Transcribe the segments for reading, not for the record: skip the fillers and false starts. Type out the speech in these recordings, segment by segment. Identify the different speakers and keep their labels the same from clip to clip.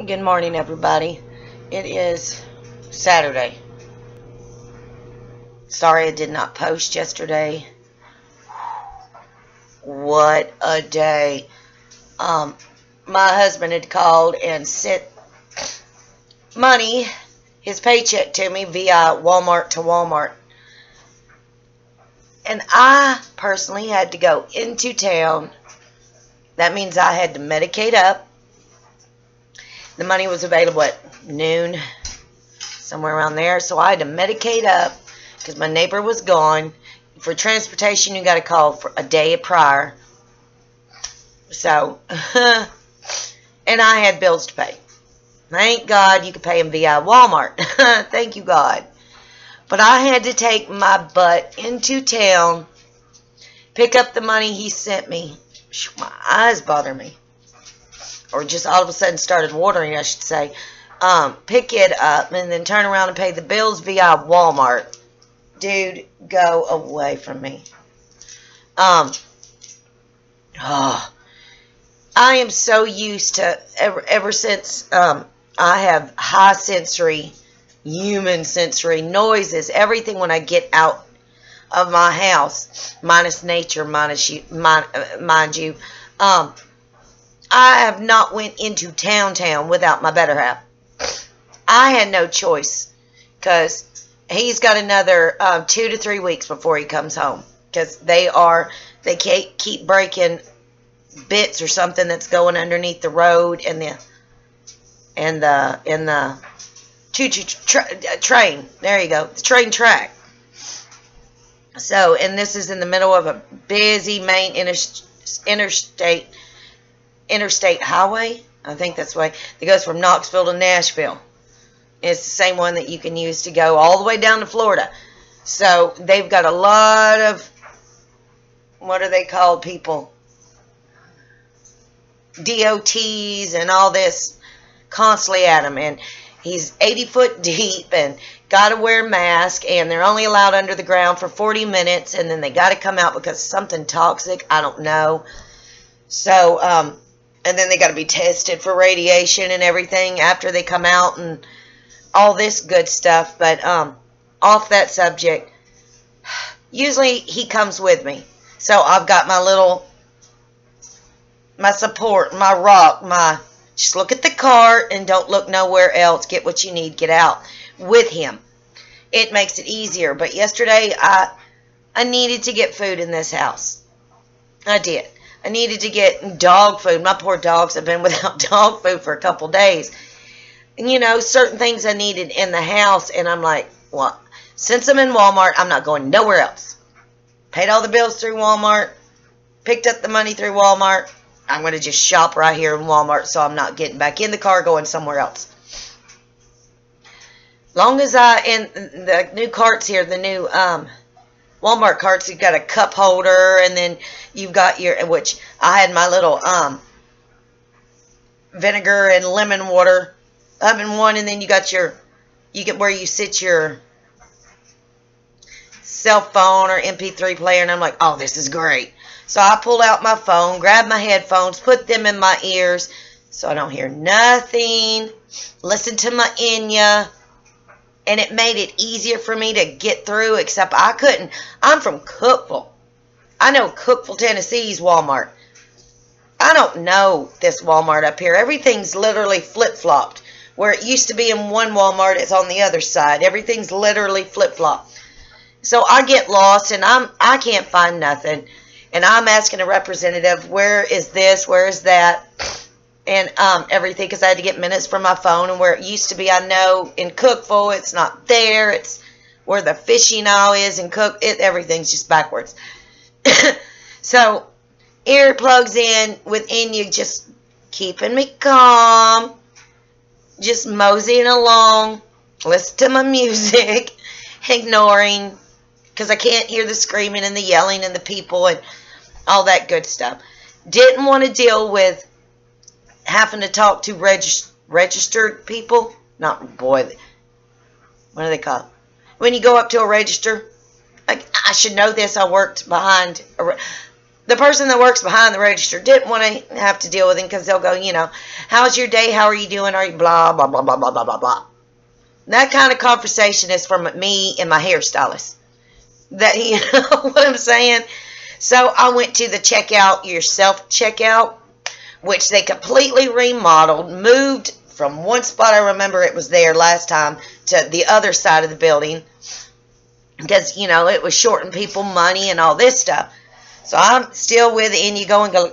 Speaker 1: Good morning, everybody. It is Saturday. Sorry I did not post yesterday. What a day. My husband had called and sent money, his paycheck to me via Walmart to Walmart. And I personally had to go into town. That means I had to medicate up. The money was available at noon, somewhere around there. So I had to medicate up because my neighbor was gone. For transportation, you got to call for a day prior. So, and I had bills to pay. Thank God you could pay them via Walmart. Thank you, God. But I had to take my butt into town, pick up the money he sent me. My eyes bother me. Or just all of a sudden started watering, I should say. Pick it up and then turn around and pay the bills via Walmart. Dude, go away from me. I am so used to, ever since I have high sensory, human sensory noises, everything when I get out of my house, minus nature, mind you, I have not went into town without my better half. I had no choice because he's got another 2 to 3 weeks before he comes home because they keep breaking bits or something that's going underneath the road and the train. There you go, the train track. So, and this is in the middle of a busy main interstate highway, I think that's the way, that goes from Knoxville to Nashville. It's the same one that you can use to go all the way down to Florida. So they've got a lot of, what are they called, people? DOTs and all this constantly at him. And he's 80 foot deep and got to wear a mask. And they're only allowed under the ground for 40 minutes. And then they got to come out because something toxic. I don't know. So, and then they got to be tested for radiation and everything after they come out and all this good stuff. But off that subject, usually he comes with me. So I've got my support, my rock, just look at the cart and don't look nowhere else. Get what you need, get out with him. It makes it easier. But yesterday I needed to get food in this house. I did. I needed to get dog food. My poor dogs have been without dog food for a couple days. And, you know, certain things I needed in the house. And I'm like, well, since I'm in Walmart, I'm not going nowhere else. Paid all the bills through Walmart. Picked up the money through Walmart. I'm going to just shop right here in Walmart so I'm not getting back in the car going somewhere else. Long as in the new carts here, the new Walmart carts, you've got a cup holder, and then you've got which I had my little vinegar and lemon water up in one, and then you got you get where you sit your cell phone or MP3 player, and I'm like, oh, this is great. So I pulled out my phone, grabbed my headphones, put them in my ears so I don't hear nothing, listen to my Enya. And it made it easier for me to get through, except I couldn't. I'm from Cookeville. I know Cookeville, Tennessee's Walmart. I don't know this Walmart up here. Everything's literally flip-flopped. Where it used to be in one Walmart, it's on the other side. Everything's literally flip-flopped. So I get lost, and I can't find nothing. And I'm asking a representative, where is this, where is that? And everything, because I had to get minutes from my phone, and where it used to be, I know in Cookeville, it's not there. It's where the fishing aisle is, and everything's just backwards. So earplugs in within you, just keeping me calm, just moseying along, listen to my music, ignoring, because I can't hear the screaming and the yelling and the people and all that good stuff. Didn't want to deal with having to talk to registered people. Not, boy, what do they call it? When you go up to a register, like, I should know this. I worked behind The person that works behind the register didn't want to have to deal with him because they'll go, you know, how's your day? How are you doing? Are you blah, blah, blah, blah, blah, blah, blah, blah. That kind of conversation is from me and my hairstylist. That, you know what I'm saying? So I went to the checkout, your self-checkout, which they completely remodeled, moved from one spot, I remember it was there last time, to the other side of the building. Because, you know, it was shorting people money and all this stuff. So I'm still with it, and you go and go,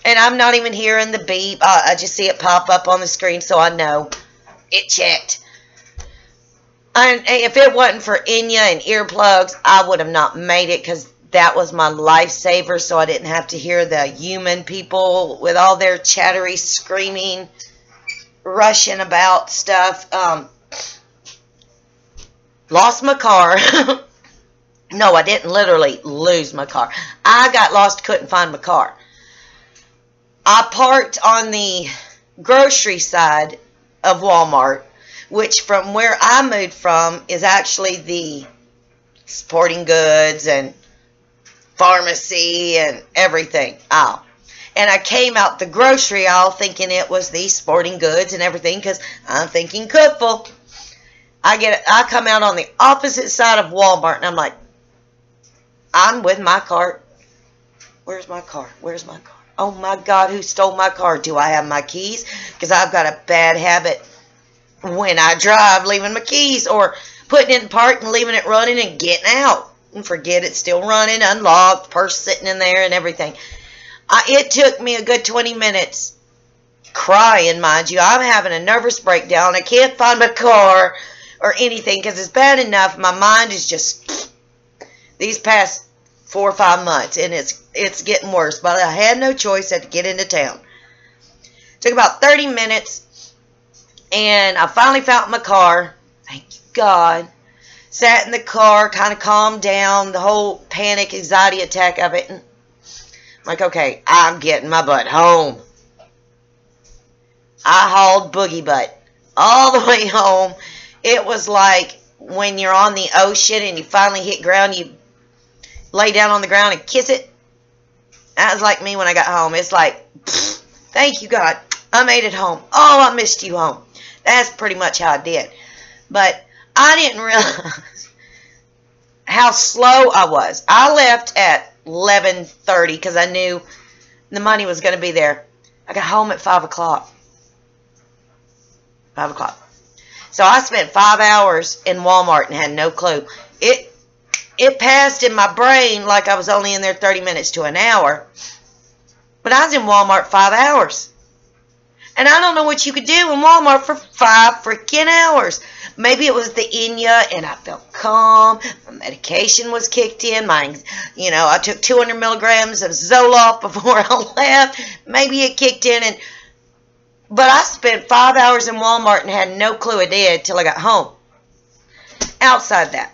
Speaker 1: and I'm not even hearing the beep. I just see it pop up on the screen, so I know it checked. And if it wasn't for Enya and earplugs, I would have not made it, because that was my lifesaver, so I didn't have to hear the human people with all their chattery, screaming, rushing about stuff. Lost my car. No, I didn't literally lose my car. I got lost, couldn't find my car. I parked on the grocery side of Walmart, which from where I moved from is actually the sporting goods and pharmacy and everything aisle. And I came out the grocery aisle thinking it was the sporting goods and everything, because I'm thinking Cookville. I come out on the opposite side of Walmart, and I'm like, I'm with my cart. Where's my car? Where's my car? Oh my God, who stole my car? Do I have my keys? Because I've got a bad habit when I drive, leaving my keys, or putting it in park and leaving it running and getting out. And forget it's still running, unlocked, purse sitting in there and everything. It took me a good 20 minutes crying, mind you. I'm having a nervous breakdown. I can't find my car or anything, because it's bad enough. My mind is just these past 4 or 5 months, and it's getting worse. But I had no choice. I had to get into town. Took about 30 minutes, and I finally found my car. Thank God. Sat in the car, kind of calmed down, the whole panic, anxiety attack of it. And I'm like, okay, I'm getting my butt home. I hauled boogie butt all the way home. It was like when you're on the ocean and you finally hit ground, you lay down on the ground and kiss it. That was like me when I got home. It's like, thank you, God. I made it home. Oh, I missed you home. That's pretty much how I did. But I didn't realize how slow I was. I left at 11:30 because I knew the money was going to be there. I got home at 5 o'clock. 5 o'clock. So I spent 5 hours in Walmart and had no clue. It passed in my brain like I was only in there 30 minutes to an hour. But I was in Walmart 5 hours. And I don't know what you could do in Walmart for 5 freaking hours. Maybe it was the Enya and I felt calm. My medication was kicked in. I took 200 milligrams of Zoloft before I left. Maybe it kicked in. But I spent 5 hours in Walmart and had no clue I did till I got home. Outside that.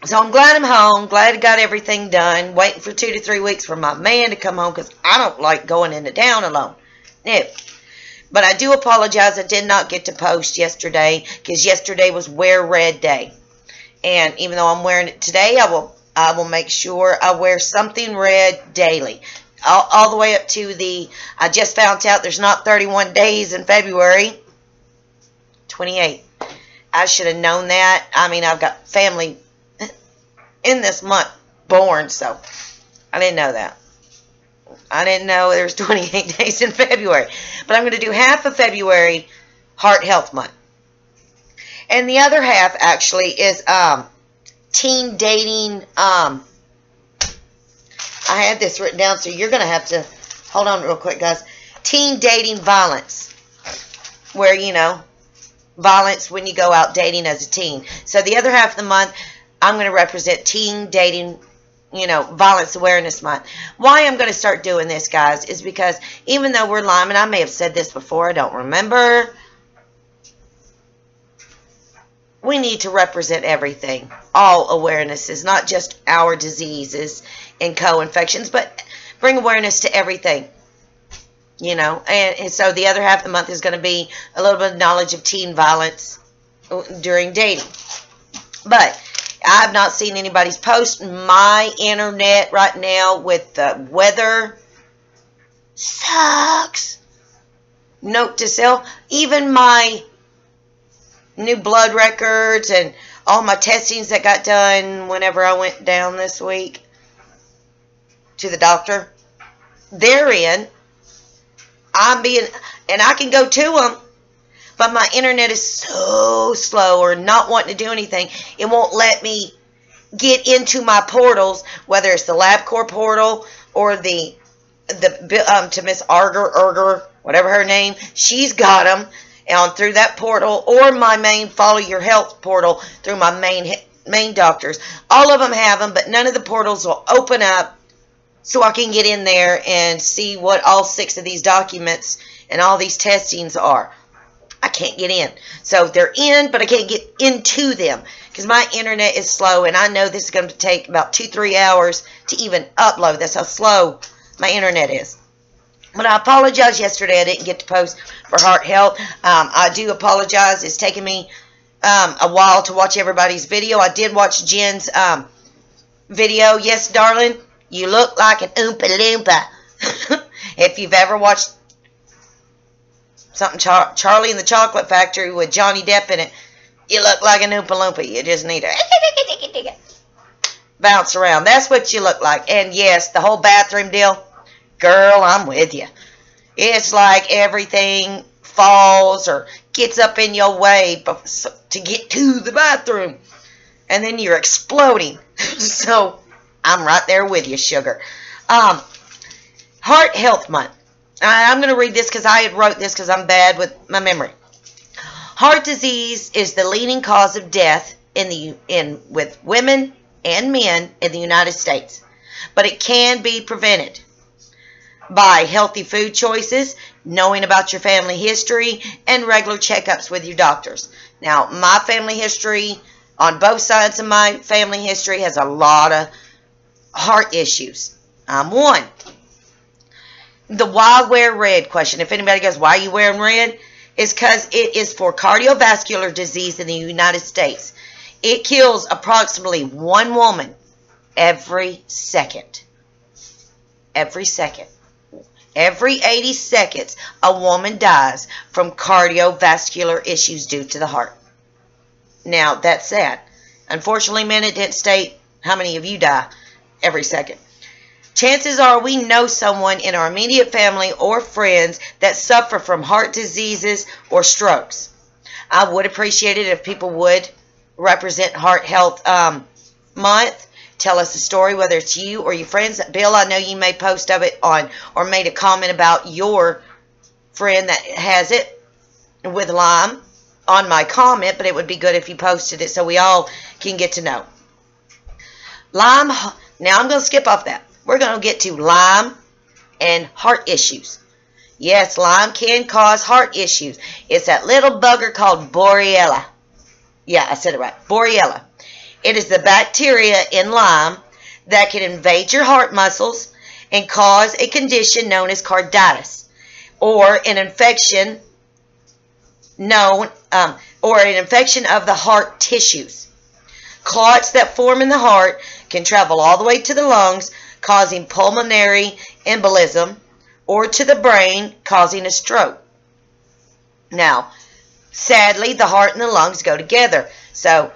Speaker 1: So I'm glad I'm home. Glad I got everything done. Waiting for 2 to 3 weeks for my man to come home, because I don't like going into town alone. No. But I do apologize. I did not get to post yesterday, because yesterday was Wear Red Day. And even though I'm wearing it today, I will make sure I wear something red daily. All the way up to I just found out there's not 31 days in February. 28. I should have known that. I mean, I've got family in this month born, so I didn't know that. I didn't know there was 28 days in February. But I'm going to do half of February Heart Health Month. And the other half, actually, is teen dating. I had this written down, so you're going to have to hold on real quick, guys. Teen dating violence. Where, violence when you go out dating as a teen. So the other half of the month, I'm going to represent teen dating, Violence Awareness Month. Why I'm going to start doing this, guys, is because even though we're LYME, and I may have said this before, I don't remember, we need to represent everything. All awarenesses, not just our diseases and co-infections, but bring awareness to everything. And so the other half of the month is going to be a little bit of knowledge of teen violence during dating. But I have not seen anybody's post. My internet right now with the weather sucks. Note to self, even my new blood records and all my testings that got done whenever I went down this week to the doctor, they're in. And I can go to them, but my internet is so slow, or not wanting to do anything. It won't let me get into my portals, whether it's the LabCorp portal or the to Miss Arger, whatever her name. She's got them on through that portal, or my main Follow Your Health portal through my main doctors. All of them have them, but none of the portals will open up so I can get in there and see what all 6 of these documents and all these testings are. I can't get in. So they're in, but I can't get into them because my internet is slow, and I know this is going to take about 2-3 hours to even upload. That's how slow my internet is. But I apologize. Yesterday I didn't get to post for Heart Health. I do apologize. It's taken me a while to watch everybody's video. I did watch Jen's video. Yes, darling, you look like an Oompa Loompa. If you've ever watched something Charlie and the Chocolate Factory with Johnny Depp in it, you look like an Oompa Loompa. You just need to bounce around. That's what you look like. And yes, the whole bathroom deal, girl, I'm with you. It's like everything falls or gets up in your way to get to the bathroom, and then you're exploding. So I'm right there with you, sugar. Heart Health Month. I'm going to read this because I had wrote this because I'm bad with my memory. Heart disease is the leading cause of death with women and men in the United States, but it can be prevented by healthy food choices, knowing about your family history, and regular checkups with your doctors. Now, my family history, on both sides of my family history, has a lot of heart issues. I'm one. The why wear red question. If anybody goes, why are you wearing red? It's because it is for cardiovascular disease in the United States. It kills approximately 1 woman every second. Every second. Every 80 seconds, a woman dies from cardiovascular issues due to the heart. Now, that's sad. Unfortunately, men, it didn't state how many of you die every second. Chances are we know someone in our immediate family or friends that suffer from heart diseases or strokes. I would appreciate it if people would represent Heart Health Month. Tell us a story, whether it's you or your friends. Bill, I know you made post of it on, or made a comment about your friend that has it with Lyme on my comment, but it would be good if you posted it so we all can get to know. Lyme, now I'm going to skip off that. We're going to get to Lyme and heart issues. Yes, Lyme can cause heart issues. It's that little bugger called Borrelia. Yeah, I said it right. Borrelia. It is the bacteria in Lyme that can invade your heart muscles and cause a condition known as carditis, or an infection of the heart tissues. Clots that form in the heart can travel all the way to the lungs, causing pulmonary embolism, or to the brain, causing a stroke. Now, sadly, the heart and the lungs go together. So,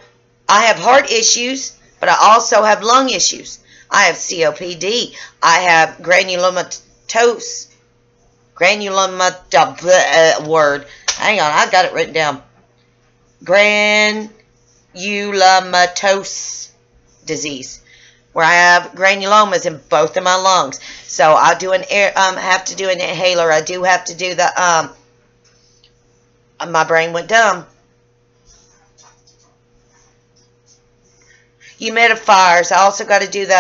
Speaker 1: I have heart issues, but I also have lung issues. I have COPD. I have granulomatous. Word. Hang on, I got it written down. Granulomatous disease, where I have granulomas in both of my lungs. So I do have to do an inhaler. I do have to do the my brain went dumb. Humidifiers. I also got to do the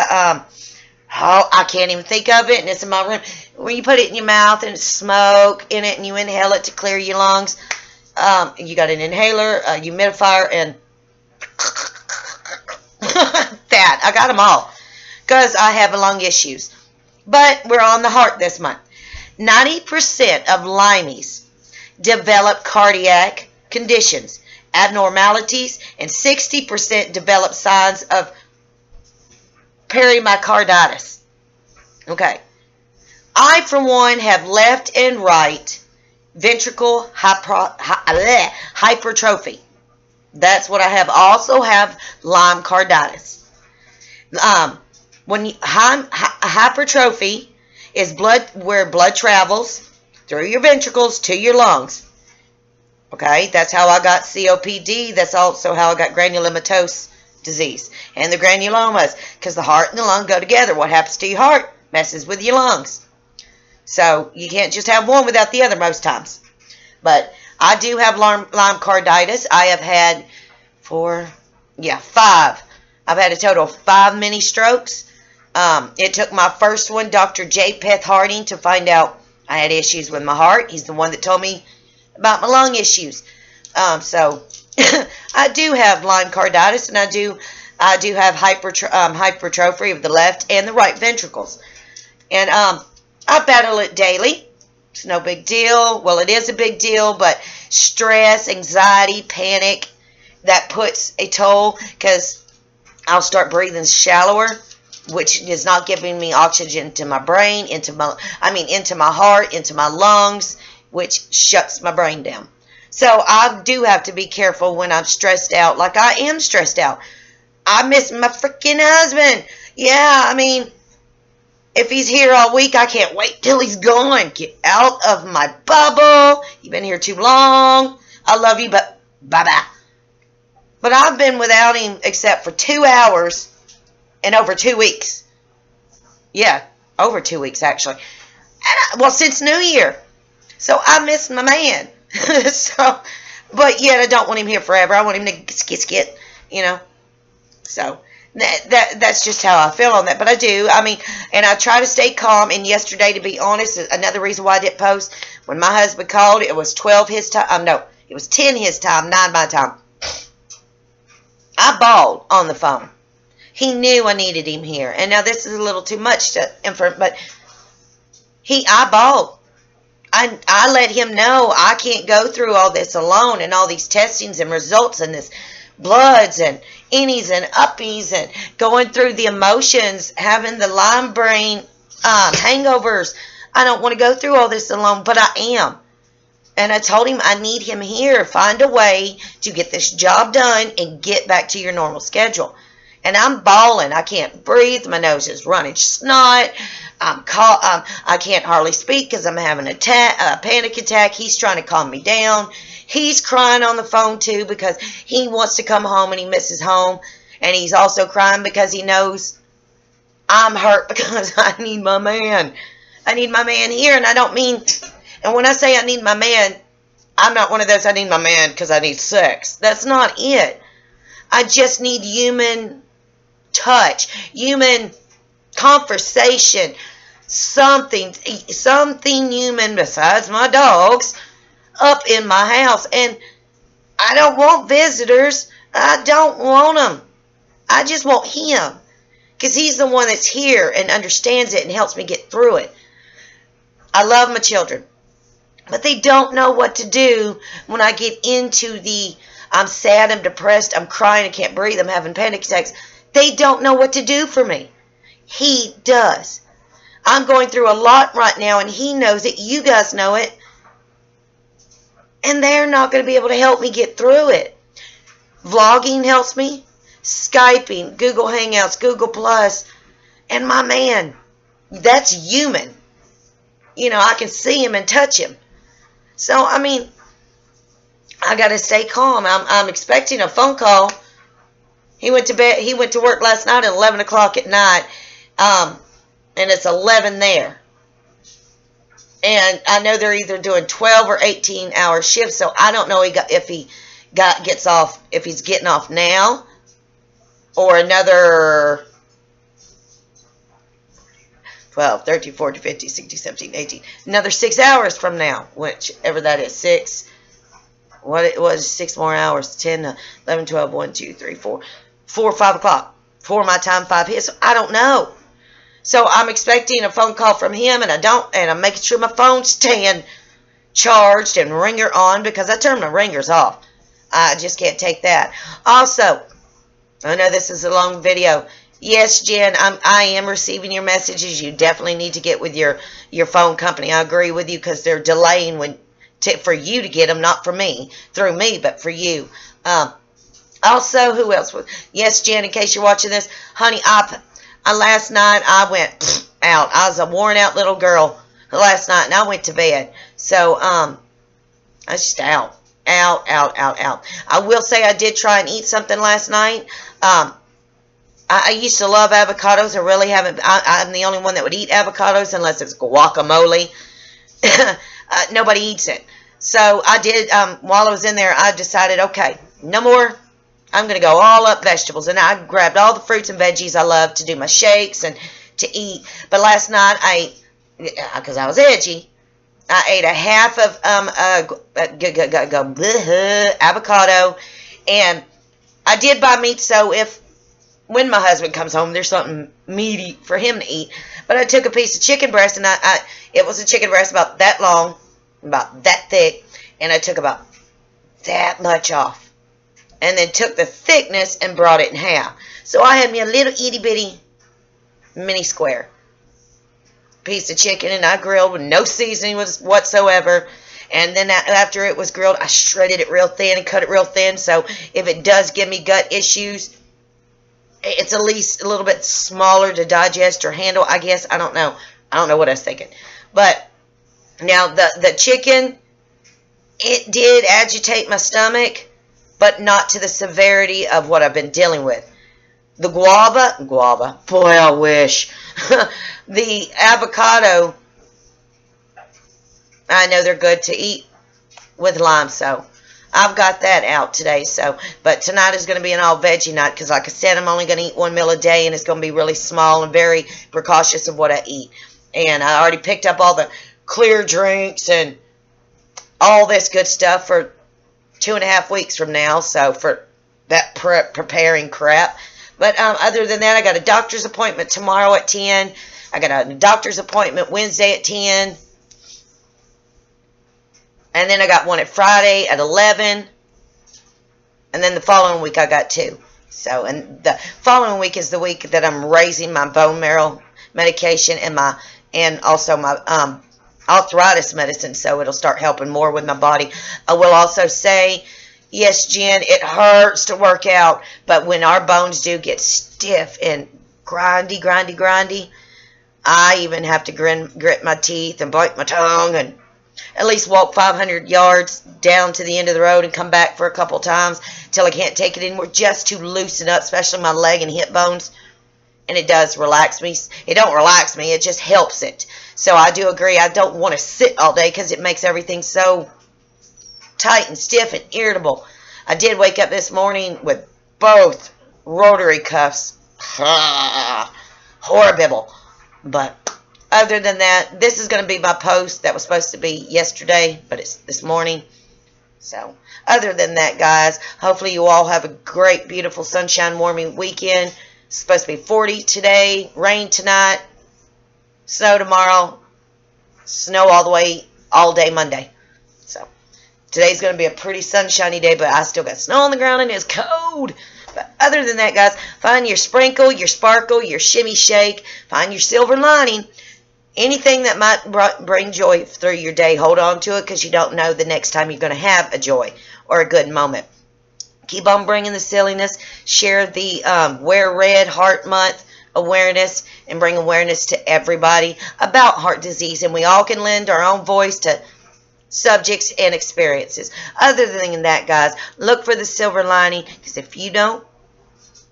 Speaker 1: I can't even think of it, and it's in my room. When you put it in your mouth and it's smoke in it, and you inhale it to clear your lungs. You got an inhaler, a humidifier, and that. I got them all because I have lung issues. But we're on the heart this month. 90% of LYMEs develop cardiac conditions abnormalities, and 60% developed signs of perimyocarditis. Okay. I, for one, have left and right ventricle hypertrophy. That's what I have. I also have Lyme carditis. Hypertrophy is where blood travels through your ventricles to your lungs. Okay, that's how I got COPD. That's also how I got granulomatous disease and the granulomas, because the heart and the lung go together. What happens to your heart messes with your lungs. So you can't just have one without the other most times. But I do have Lyme carditis. I have had 5. I've had a total of 5 mini strokes. It took my first one, Dr. J. Peth Harding, to find out I had issues with my heart. He's the one that told me about my lung issues. So I do have Lyme carditis, and I do have hypertrophy of the left and the right ventricles. And I battle it daily. It's no big deal. Well, it is a big deal, but stress, anxiety, panic, that puts a toll, because I'll start breathing shallower, which is not giving me oxygen to my brain, into my heart, into my lungs, which shuts my brain down. So I do have to be careful when I'm stressed out, like I am stressed out. I miss my freaking husband. Yeah, I mean, if he's here all week, I can't wait till he's gone. Get out of my bubble. You've been here too long. I love you, but bye-bye. But I've been without him except for 2 hours in over 2 weeks. Yeah, over 2 weeks, actually. And since New Year. So I miss my man. But yet I don't want him here forever. I want him to skit, you know. So that's just how I feel on that. But I do. I mean, and I try to stay calm. And yesterday, to be honest, another reason why I didn't post, when my husband called, it was 12 his time. No, it was 10 his time, 9 my time. I bawled on the phone. He knew I needed him here. And now this is a little too much but I bawled. I let him know I can't go through all this alone, and all these testings and results and this bloods and innies and uppies and going through the emotions, having the Lyme brain hangovers. I don't want to go through all this alone, but I am. And I told him I need him here. Find a way to get this job done and get back to your normal schedule. And I'm bawling. I can't breathe. My nose is running snot. I can't hardly speak because I'm having a panic attack. He's trying to calm me down. He's crying on the phone too because he wants to come home and he misses home. And he's also crying because he knows I'm hurt because I need my man. I need my man here, and I don't mean... And when I say I need my man, I'm not one of those I need my man because I need sex. That's not it. I just need human touch, human conversation, something human besides my dogs up in my house. And I don't want visitors. I don't want them. I just want him, because he's the one that's here and understands it and helps me get through it. I love my children, but they don't know what to do when I get into the I'm sad, I'm depressed, I'm crying, I can't breathe, I'm having panic attacks. They don't know what to do for me. He does. I'm going through a lot right now, and he knows it. You guys know it. And they're not going to be able to help me get through it. Vlogging helps me. Skyping, Google Hangouts, Google Plus, and my man. That's human. You know, I can see him and touch him. So, I mean, I got to stay calm. I'm expecting a phone call. He went to bed. He went to work last night at 11 o'clock at night, and it's 11 there. And I know they're either doing 12 or 18-hour shifts, so I don't know if he's getting off now or another 12, 13, 14, 15, 16, 17, 18. Another 6 hours from now, whichever that is. 6. What it was, 6 more hours. 10, 11, 12, 1, 2, 3, 4. 4, 5 o'clock. 4 my time, 5 his. So I don't know. So I'm expecting a phone call from him, and I'm making sure my phone's staying charged and ringer on, because I turn my ringers off. I just can't take that. Also, I know this is a long video. Yes, Jen, I am receiving your messages. You definitely need to get with your phone company. I agree with you because they're delaying for you to get them, not for me, through me, but for you. Also, who else? Yes, Jen, in case you're watching this, honey, last night I went out. I was a worn out little girl last night, and I went to bed. So, I was just out. I will say I did try and eat something last night. I used to love avocados. I really haven't. I'm the only one that would eat avocados unless it's guacamole. Nobody eats it. So I did, while I was in there, I decided, okay, no more. I'm going to go all up vegetables. And I grabbed all the fruits and veggies I love to do my shakes and to eat. But last night, because I was edgy, I ate a half of avocado. And I did buy meat, so when my husband comes home, there's something meaty for him to eat. But I took a piece of chicken breast, and it was a chicken breast about that long, about that thick, and I took about that much off. And then took the thickness and brought it in half. So I had me a little itty-bitty mini square piece of chicken, and I grilled with no seasoning whatsoever. And then after it was grilled, I shredded it real thin and cut it real thin. So if it does give me gut issues, it's at least a little bit smaller to digest or handle, I guess. I don't know. I don't know what I was thinking. But now the chicken, it did agitate my stomach, but not to the severity of what I've been dealing with. The guava, boy, I wish. The avocado, I know they're good to eat with lime, so I've got that out today. But tonight is going to be an all veggie night because, like I said, I'm only going to eat 1 meal a day, and it's going to be really small and very precautious of what I eat. And I already picked up all the clear drinks and all this good stuff for 2.5 weeks from now, so for that preparing crap. But other than that, I got a doctor's appointment tomorrow at 10. I got a doctor's appointment Wednesday at 10. And then I got one at Friday at 11. And then the following week I got 2. So, and the following week is the week that I'm raising my bone marrow medication and also my arthritis medicine, so it'll start helping more with my body. I will also say, yes, Jen, it hurts to work out, but when our bones do get stiff and grindy, I even have to grit my teeth and bite my tongue and at least walk 500 yards down to the end of the road and come back for a couple times till I can't take it anymore, just to loosen up, especially my leg and hip bones. And it does relax me. It don't relax me, it just helps it. So I do agree, I don't want to sit all day because it makes everything so tight and stiff and irritable. I did wake up this morning with both rotary cuffs. Horrible. But other than that, this is going to be my post that was supposed to be yesterday, but it's this morning. So other than that, guys, hopefully you all have a great, beautiful, sunshine, warming weekend. It's supposed to be 40 today, rain tonight, snow tomorrow, snow all day Monday. So today's going to be a pretty sunshiny day, but I still got snow on the ground and it's cold. But other than that, guys, find your sprinkle, your sparkle, your shimmy shake, find your silver lining. Anything that might bring joy through your day, hold on to it because you don't know the next time you're going to have a joy or a good moment. Keep on bringing the silliness. Share the Wear Red Heart Month awareness and bring awareness to everybody about heart disease. And we all can lend our own voice to subjects and experiences. Other than that, guys, look for the silver lining because if you don't,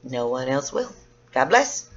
Speaker 1: no one else will. God bless.